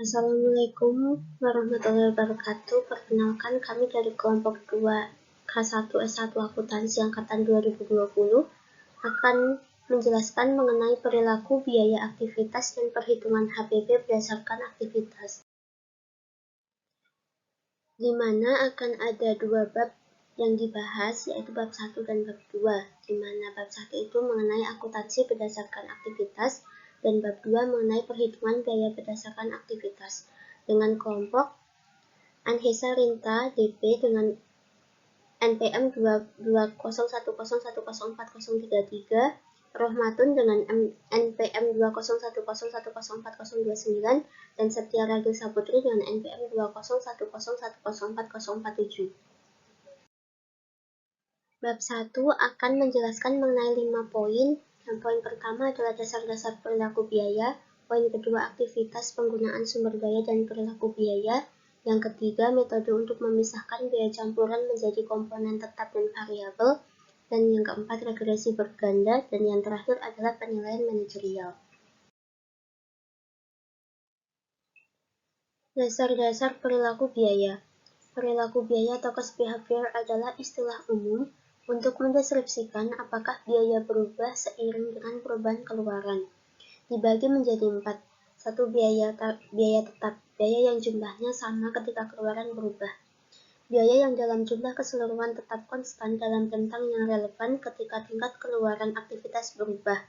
Assalamualaikum warahmatullahi wabarakatuh. Perkenalkan, kami dari kelompok 2 K1 S1 Akuntansi angkatan 2020 akan menjelaskan mengenai perilaku biaya aktivitas dan perhitungan HPP berdasarkan aktivitas, di mana akan ada dua bab yang dibahas, yaitu bab 1 dan bab 2, di mana bab 1 itu mengenai akuntansi berdasarkan aktivitas dan bab 2 mengenai perhitungan biaya berdasarkan aktivitas, dengan kelompok Anhesa Rinta DP dengan NPM 20101040033, Rohmatun dengan NPM 20101040029, dan Setia Ragil Saputri dengan NPM 20101040047. Bab 1 akan menjelaskan mengenai 5 poin. Yang poin pertama adalah dasar-dasar perilaku biaya, poin kedua aktivitas, penggunaan sumber daya dan perilaku biaya, yang ketiga metode untuk memisahkan biaya campuran menjadi komponen tetap dan variabel, dan yang keempat regresi berganda, dan yang terakhir adalah penilaian manajerial. Dasar-dasar perilaku biaya. Perilaku biaya atau cost behavior adalah istilah umum untuk mendeskripsikan apakah biaya berubah seiring dengan perubahan keluaran. Dibagi menjadi 4. 1. Biaya tetap, biaya yang jumlahnya sama ketika keluaran berubah. Biaya yang dalam jumlah keseluruhan tetap konstan dalam rentang yang relevan ketika tingkat keluaran aktivitas berubah.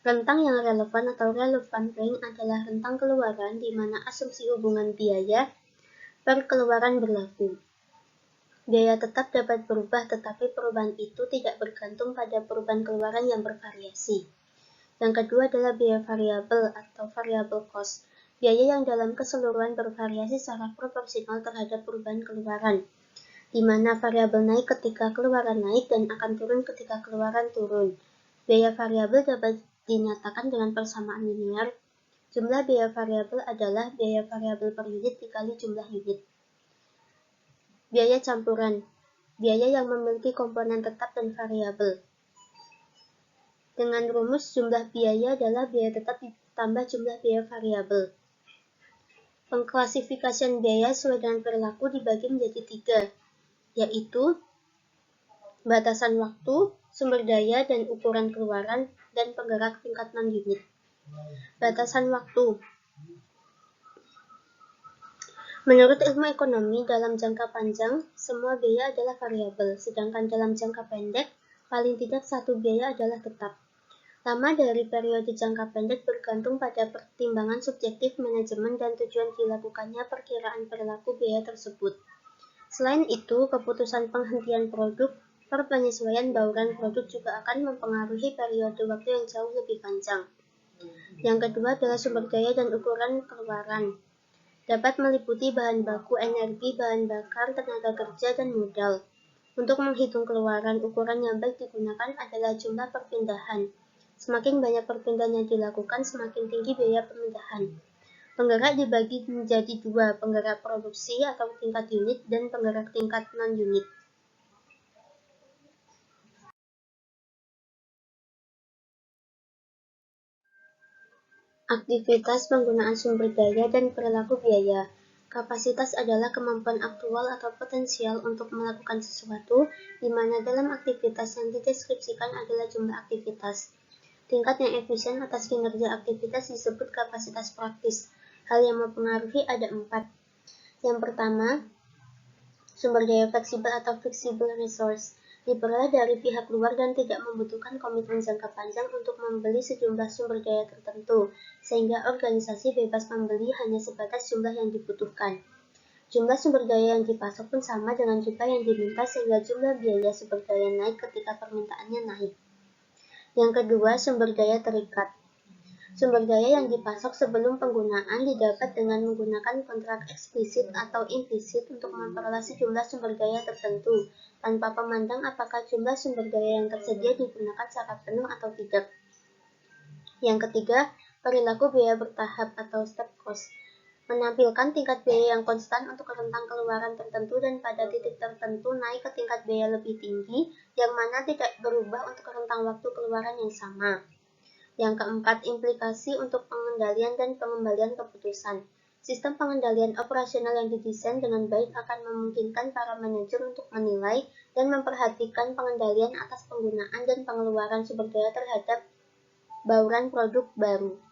Rentang yang relevan atau relevant range adalah rentang keluaran di mana asumsi hubungan biaya per keluaran berlaku. Biaya tetap dapat berubah, tetapi perubahan itu tidak bergantung pada perubahan keluaran yang bervariasi. Yang kedua adalah biaya variabel atau variable cost, biaya yang dalam keseluruhan bervariasi secara proporsional terhadap perubahan keluaran, di mana variabel naik ketika keluaran naik dan akan turun ketika keluaran turun. Biaya variabel dapat dinyatakan dengan persamaan linear. Jumlah biaya variabel adalah biaya variabel per unit dikali jumlah unit. Biaya campuran, biaya yang memiliki komponen tetap dan variabel. Dengan rumus jumlah biaya adalah biaya tetap ditambah jumlah biaya variabel. Pengklasifikasian biaya sesuai dengan perilaku dibagi menjadi 3, yaitu batasan waktu, sumber daya, dan ukuran keluaran, dan penggerak tingkat non-unit. Batasan waktu. Menurut ilmu ekonomi, dalam jangka panjang, semua biaya adalah variabel, sedangkan dalam jangka pendek, paling tidak satu biaya adalah tetap. Lama dari periode jangka pendek bergantung pada pertimbangan subjektif manajemen dan tujuan dilakukannya perkiraan perilaku biaya tersebut. Selain itu, keputusan penghentian produk per penyesuaian bauran produk juga akan mempengaruhi periode waktu yang jauh lebih panjang. Yang kedua adalah sumber daya dan ukuran keluaran. Dapat meliputi bahan baku, energi, bahan bakar, tenaga kerja, dan modal. Untuk menghitung keluaran, ukuran yang baik digunakan adalah jumlah perpindahan. Semakin banyak perpindahan yang dilakukan, semakin tinggi biaya pemindahan. Penggerak dibagi menjadi 2, penggerak produksi atau tingkat unit dan penggerak tingkat non-unit. Aktivitas, penggunaan sumber daya, dan perilaku biaya. Kapasitas adalah kemampuan aktual atau potensial untuk melakukan sesuatu, di mana dalam aktivitas yang dideskripsikan adalah jumlah aktivitas. Tingkat yang efisien atas kinerja aktivitas disebut kapasitas praktis. Hal yang mempengaruhi ada 4. Yang pertama, sumber daya fleksibel atau flexible resource. Diperoleh dari pihak luar dan tidak membutuhkan komitmen jangka panjang untuk membeli sejumlah sumber daya tertentu, sehingga organisasi bebas membeli hanya sebatas jumlah yang dibutuhkan. Jumlah sumber daya yang dipasok pun sama dengan jumlah yang diminta, sehingga jumlah biaya sumber daya naik ketika permintaannya naik. Yang kedua, sumber daya terikat. Sumber daya yang dipasok sebelum penggunaan didapat dengan menggunakan kontrak eksplisit atau implisit untuk memperoleh sejumlah sumber daya tertentu, tanpa memandang apakah jumlah sumber daya yang tersedia digunakan secara penuh atau tidak. Yang ketiga, perilaku biaya bertahap atau step cost. Menampilkan tingkat biaya yang konstan untuk rentang keluaran tertentu dan pada titik tertentu naik ke tingkat biaya lebih tinggi, yang mana tidak berubah untuk rentang waktu keluaran yang sama. Yang keempat, implikasi untuk pengendalian dan pengembalian keputusan. Sistem pengendalian operasional yang didesain dengan baik akan memungkinkan para manajer untuk menilai dan memperhatikan pengendalian atas penggunaan dan pengeluaran sumber daya terhadap bauran produk baru.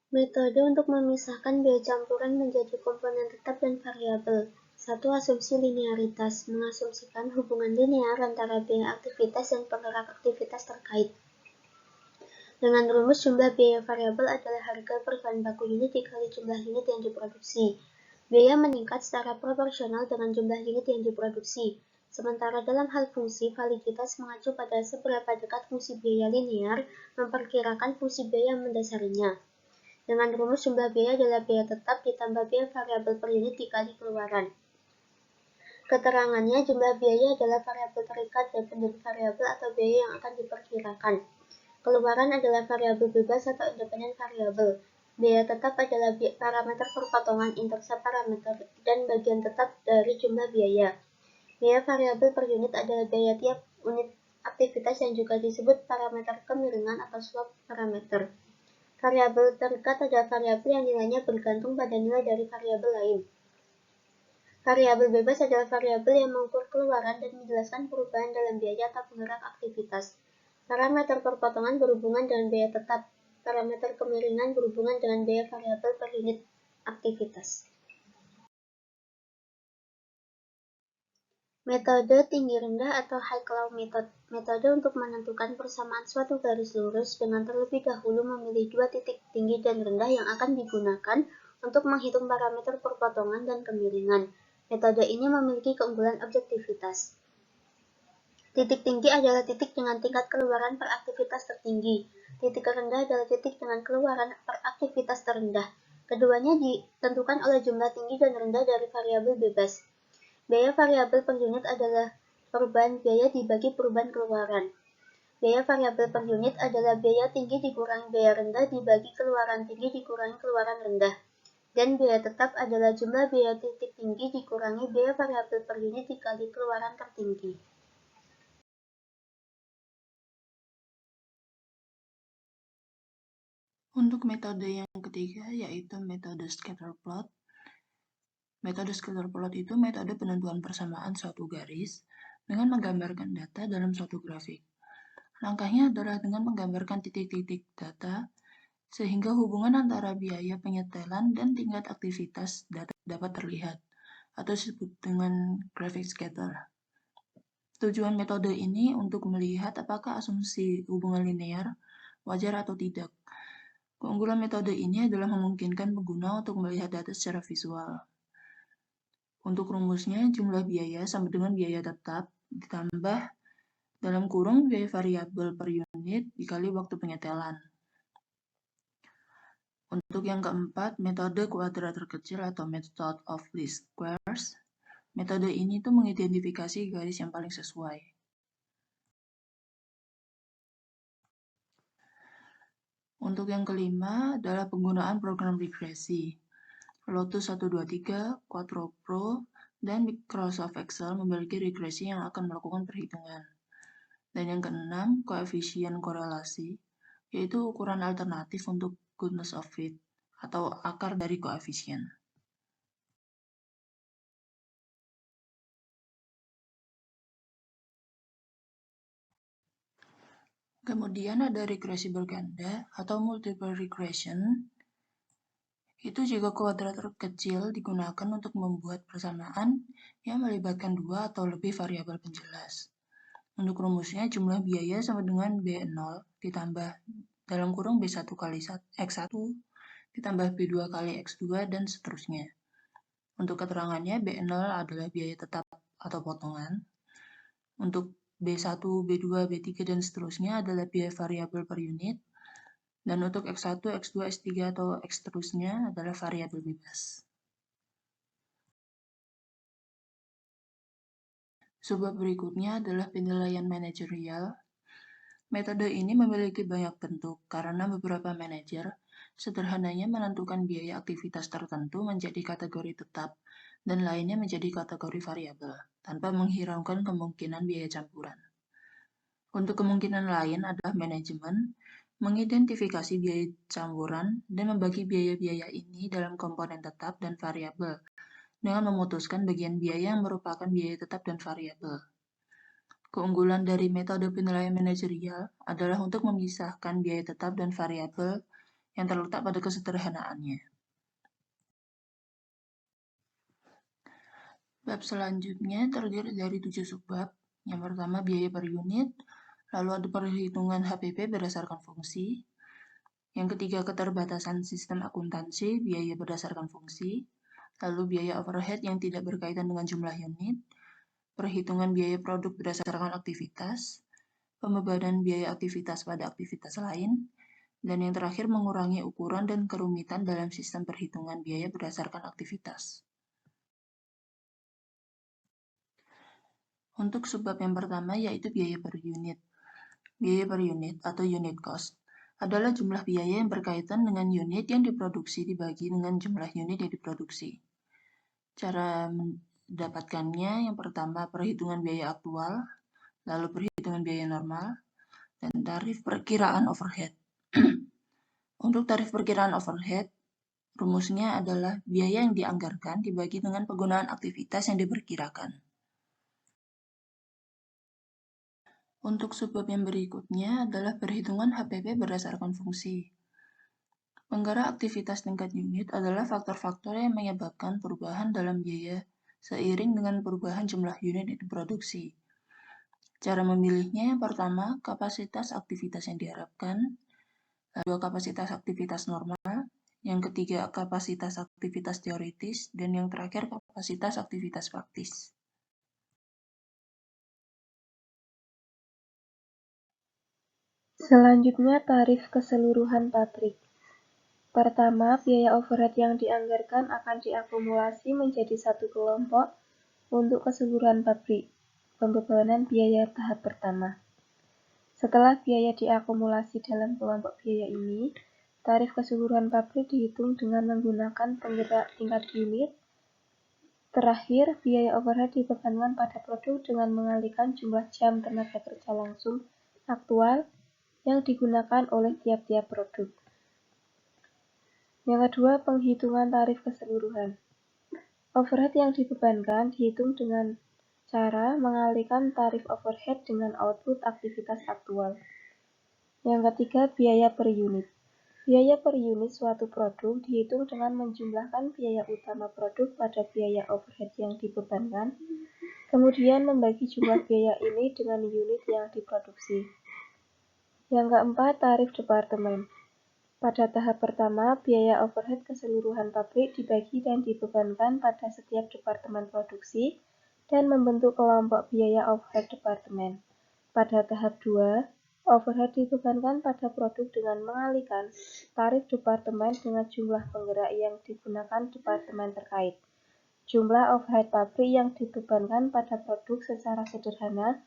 Metode untuk memisahkan biaya campuran menjadi komponen tetap dan variabel. Satu, asumsi linearitas, mengasumsikan hubungan linear antara biaya aktivitas dan penggerak aktivitas terkait. Dengan rumus jumlah biaya variabel adalah harga per bahan baku unit dikali jumlah unit yang diproduksi. Biaya meningkat secara proporsional dengan jumlah unit yang diproduksi. Sementara dalam hal fungsi, validitas mengacu pada seberapa dekat fungsi biaya linear memperkirakan fungsi biaya yang mendasarinya. Dengan rumus jumlah biaya adalah biaya tetap ditambah biaya variabel per unit dikali keluaran. Keterangannya, jumlah biaya adalah variabel terikat dan pendiri variabel atau biaya yang akan diperkirakan. Keluaran adalah variabel bebas atau independen variabel. Biaya tetap adalah parameter perpotongan interseparameter dan bagian tetap dari jumlah biaya. Biaya variabel per unit adalah biaya tiap unit aktivitas yang juga disebut parameter kemiringan atau slope parameter. Variabel terikat adalah variabel yang nilainya bergantung pada nilai dari variabel lain. Variabel bebas adalah variabel yang mengukur keluaran dan menjelaskan perubahan dalam biaya atau penggerak aktivitas. Parameter perpotongan berhubungan dengan biaya tetap. Parameter kemiringan berhubungan dengan biaya variabel per unit aktivitas. Metode tinggi rendah atau high-low method. Metode untuk menentukan persamaan suatu garis lurus dengan terlebih dahulu memilih dua titik tinggi dan rendah yang akan digunakan untuk menghitung parameter perpotongan dan kemiringan. Metode ini memiliki keunggulan objektivitas. Titik tinggi adalah titik dengan tingkat keluaran per aktivitas tertinggi. Titik rendah adalah titik dengan keluaran per aktivitas terendah. Keduanya ditentukan oleh jumlah tinggi dan rendah dari variabel bebas. Biaya variabel per unit adalah perubahan biaya dibagi perubahan keluaran. Biaya variabel per unit adalah biaya tinggi dikurangi biaya rendah dibagi keluaran tinggi dikurangi keluaran rendah. Dan biaya tetap adalah jumlah biaya titik tinggi dikurangi biaya variabel per unit dikali keluaran tertinggi. Untuk metode yang ketiga yaitu metode scatter plot. Metode scatter plot itu metode penentuan persamaan suatu garis dengan menggambarkan data dalam suatu grafik. Langkahnya adalah dengan menggambarkan titik-titik data sehingga hubungan antara biaya penyetelan dan tingkat aktivitas data dapat terlihat atau disebut dengan graphic scatter. Tujuan metode ini untuk melihat apakah asumsi hubungan linear wajar atau tidak. Keunggulan metode ini adalah memungkinkan pengguna untuk melihat data secara visual. Untuk rumusnya, jumlah biaya sama dengan biaya tetap ditambah dalam kurung biaya variabel per unit dikali waktu penyetelan. Untuk yang keempat, metode kuadrat terkecil atau method of least squares. Metode ini tuh mengidentifikasi garis yang paling sesuai. Untuk yang kelima adalah penggunaan program regresi. Lotus 123, Quattro Pro, dan Microsoft Excel memiliki regresi yang akan melakukan perhitungan. Dan yang keenam, koefisien korelasi, yaitu ukuran alternatif untuk goodness of fit, atau akar dari koefisien. Kemudian ada regresi berganda atau multiple regression. Itu jika kuadrat terkecil digunakan untuk membuat persamaan yang melibatkan dua atau lebih variabel penjelas. Untuk rumusnya, jumlah biaya sama dengan B0 ditambah dalam kurung B1 kali X1 ditambah B2 kali X2 dan seterusnya. Untuk keterangannya, B0 adalah biaya tetap atau potongan. Untuk B1, B2, B3, dan seterusnya adalah biaya variabel per unit. Dan untuk X1, X2, X3, atau X seterusnya adalah variabel bebas. Sebab berikutnya adalah penilaian manajerial. Metode ini memiliki banyak bentuk karena beberapa manajer sederhananya menentukan biaya aktivitas tertentu menjadi kategori tetap dan lainnya menjadi kategori variabel tanpa menghiraukan kemungkinan biaya campuran. Untuk kemungkinan lain adalah manajemen mengidentifikasi biaya campuran, dan membagi biaya-biaya ini dalam komponen tetap dan variabel, dengan memutuskan bagian biaya yang merupakan biaya tetap dan variabel. Keunggulan dari metode penilaian manajerial adalah untuk memisahkan biaya tetap dan variabel yang terletak pada kesederhanaannya. Bab selanjutnya terdiri dari 7 subbab. Yang pertama biaya per unit, lalu ada perhitungan HPP berdasarkan fungsi. Yang ketiga keterbatasan sistem akuntansi, biaya berdasarkan fungsi. Lalu biaya overhead yang tidak berkaitan dengan jumlah unit, perhitungan biaya produk berdasarkan aktivitas, pembebanan biaya aktivitas pada aktivitas lain, dan yang terakhir mengurangi ukuran dan kerumitan dalam sistem perhitungan biaya berdasarkan aktivitas. Untuk subbab yang pertama yaitu biaya per unit. Biaya per unit atau unit cost adalah jumlah biaya yang berkaitan dengan unit yang diproduksi dibagi dengan jumlah unit yang diproduksi. Cara mendapatkannya yang pertama perhitungan biaya aktual, lalu perhitungan biaya normal, dan tarif perkiraan overhead. Untuk tarif perkiraan overhead, rumusnya adalah biaya yang dianggarkan dibagi dengan penggunaan aktivitas yang diperkirakan. Untuk subbab yang berikutnya adalah perhitungan HPP berdasarkan fungsi. Penggerak aktivitas tingkat unit adalah faktor-faktor yang menyebabkan perubahan dalam biaya seiring dengan perubahan jumlah unit yang diproduksi. Cara memilihnya yang pertama, kapasitas aktivitas yang diharapkan, lalu kapasitas aktivitas normal, yang ketiga kapasitas aktivitas teoritis, dan yang terakhir kapasitas aktivitas praktis. Selanjutnya tarif keseluruhan pabrik. Pertama, biaya overhead yang dianggarkan akan diakumulasi menjadi satu kelompok untuk keseluruhan pabrik. Pembebanan biaya tahap pertama. Setelah biaya diakumulasi dalam kelompok biaya ini, tarif keseluruhan pabrik dihitung dengan menggunakan penggerak tingkat unit. Terakhir, biaya overhead dibebankan pada produk dengan mengalihkan jumlah jam tenaga kerja langsung aktual yang digunakan oleh tiap-tiap produk. Yang kedua, penghitungan tarif keseluruhan. Overhead yang dibebankan dihitung dengan cara mengalihkan tarif overhead dengan output aktivitas aktual. Yang ketiga, biaya per unit. Biaya per unit suatu produk dihitung dengan menjumlahkan biaya utama produk pada biaya overhead yang dibebankan, kemudian membagi jumlah biaya ini dengan unit yang diproduksi. Yang keempat, tarif departemen. Pada tahap pertama, biaya overhead keseluruhan pabrik dibagi dan dibebankan pada setiap departemen produksi dan membentuk kelompok biaya overhead departemen. Pada tahap 2, overhead dibebankan pada produk dengan mengalihkan tarif departemen dengan jumlah penggerak yang digunakan departemen terkait. Jumlah overhead pabrik yang dibebankan pada produk secara sederhana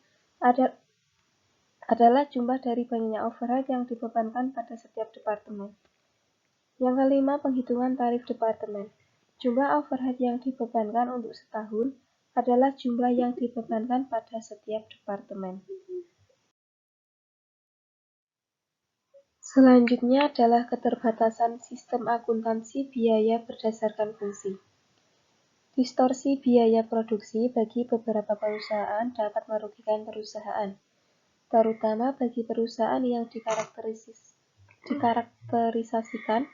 adalah jumlah dari banyaknya overhead yang dibebankan pada setiap departemen. Yang kelima, penghitungan tarif departemen. Jumlah overhead yang dibebankan untuk setahun adalah jumlah yang dibebankan pada setiap departemen. Selanjutnya adalah keterbatasan sistem akuntansi biaya berdasarkan fungsi. Distorsi biaya produksi bagi beberapa perusahaan dapat merugikan perusahaan, terutama bagi perusahaan yang dikarakterisasikan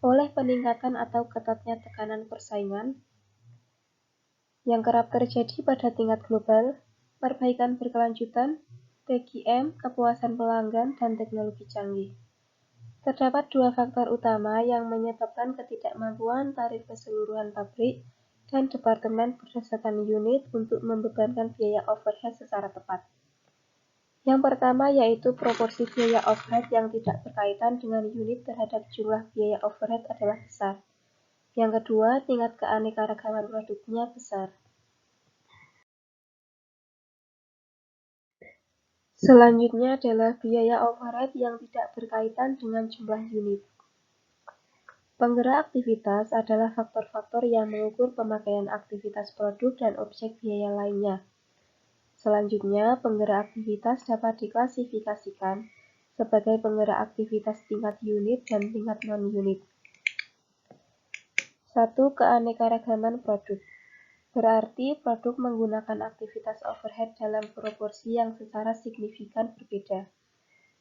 oleh peningkatan atau ketatnya tekanan persaingan yang kerap terjadi pada tingkat global, perbaikan berkelanjutan, TQM, kepuasan pelanggan, dan teknologi canggih. Terdapat dua faktor utama yang menyebabkan ketidakmampuan tarif keseluruhan pabrik dan departemen berdasarkan unit untuk membebankan biaya overhead secara tepat. Yang pertama yaitu proporsi biaya overhead yang tidak berkaitan dengan unit terhadap jumlah biaya overhead adalah besar. Yang kedua, tingkat keanekaragaman produknya besar. Selanjutnya adalah biaya overhead yang tidak berkaitan dengan jumlah unit. Penggerak aktivitas adalah faktor-faktor yang mengukur pemakaian aktivitas produk dan objek biaya lainnya. Selanjutnya, penggerak aktivitas dapat diklasifikasikan sebagai penggerak aktivitas tingkat unit dan tingkat non-unit. 1. Keanekaragaman produk. Berarti produk menggunakan aktivitas overhead dalam proporsi yang secara signifikan berbeda.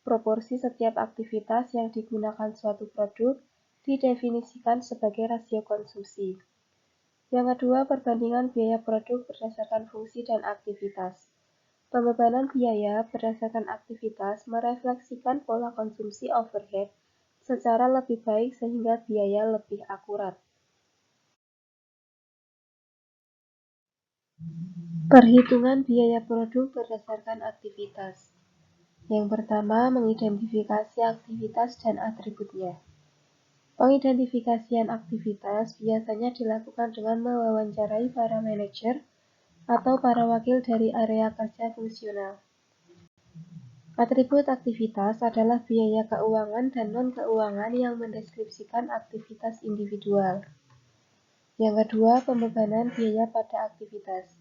Proporsi setiap aktivitas yang digunakan suatu produk didefinisikan sebagai rasio konsumsi. Yang kedua, perbandingan biaya produk berdasarkan fungsi dan aktivitas. Pembebanan biaya berdasarkan aktivitas merefleksikan pola konsumsi overhead secara lebih baik sehingga biaya lebih akurat. Perhitungan biaya produk berdasarkan aktivitas. Yang pertama, mengidentifikasi aktivitas dan atributnya. Pengidentifikasian aktivitas biasanya dilakukan dengan mewawancarai para manajer atau para wakil dari area kerja fungsional. Atribut aktivitas adalah biaya keuangan dan non-keuangan yang mendeskripsikan aktivitas individual. Yang kedua, pembebanan biaya pada aktivitas.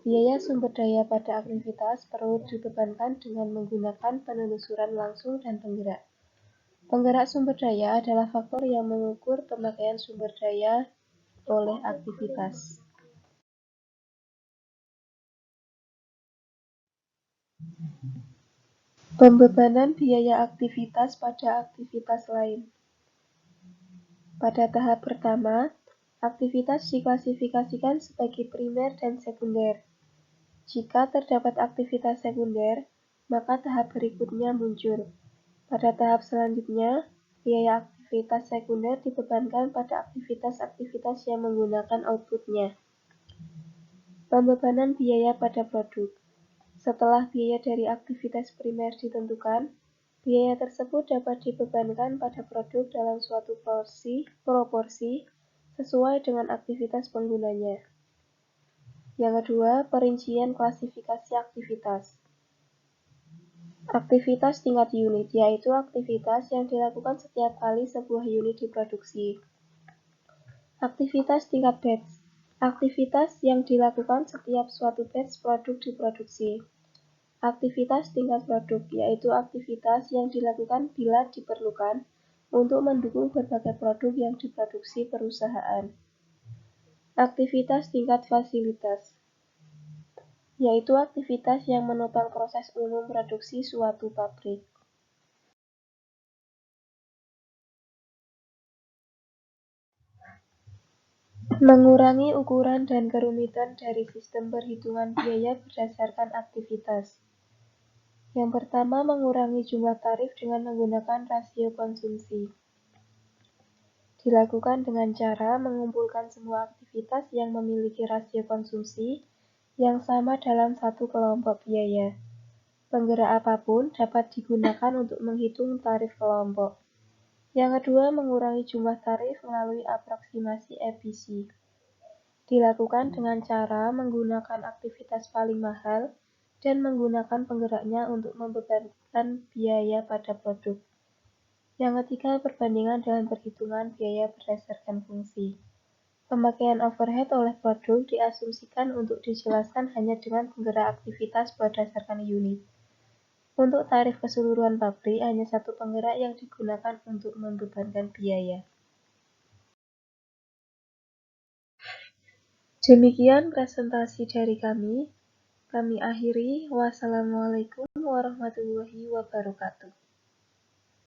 Biaya sumber daya pada aktivitas perlu dibebankan dengan menggunakan penelusuran langsung dan penggerak. Penggerak sumber daya adalah faktor yang mengukur pemakaian sumber daya oleh aktivitas. Pembebanan biaya aktivitas pada aktivitas lain. Pada tahap pertama, aktivitas diklasifikasikan sebagai primer dan sekunder. Jika terdapat aktivitas sekunder, maka tahap berikutnya muncul. Pada tahap selanjutnya, biaya aktivitas sekunder dibebankan pada aktivitas-aktivitas yang menggunakan outputnya. Pembebanan biaya pada produk. Setelah biaya dari aktivitas primer ditentukan, biaya tersebut dapat dibebankan pada produk dalam suatu proporsi sesuai dengan aktivitas penggunanya. Yang kedua, perincian klasifikasi aktivitas. Aktivitas tingkat unit, yaitu aktivitas yang dilakukan setiap kali sebuah unit diproduksi. Aktivitas tingkat batch. Aktivitas yang dilakukan setiap suatu batch produk diproduksi. Aktivitas tingkat produk, yaitu aktivitas yang dilakukan bila diperlukan untuk mendukung berbagai produk yang diproduksi perusahaan. Aktivitas tingkat fasilitas, yaitu aktivitas yang menopang proses umum produksi suatu pabrik. Mengurangi ukuran dan kerumitan dari sistem perhitungan biaya berdasarkan aktivitas. Yang pertama, mengurangi jumlah tarif dengan menggunakan rasio konsumsi. Dilakukan dengan cara mengumpulkan semua aktivitas yang memiliki rasio konsumsi yang sama dalam satu kelompok biaya. Penggerak apapun dapat digunakan untuk menghitung tarif kelompok. Yang kedua, mengurangi jumlah tarif melalui aproksimasi efisi. Dilakukan dengan cara menggunakan aktivitas paling mahal dan menggunakan penggeraknya untuk membebankan biaya pada produk. Yang ketiga, perbandingan dalam perhitungan biaya berdasarkan fungsi. Pemakaian overhead oleh produk diasumsikan untuk dijelaskan hanya dengan penggerak aktivitas berdasarkan unit. Untuk tarif keseluruhan pabrik, hanya satu penggerak yang digunakan untuk membebankan biaya. Demikian presentasi dari kami. Kami akhiri. Wassalamualaikum warahmatullahi wabarakatuh.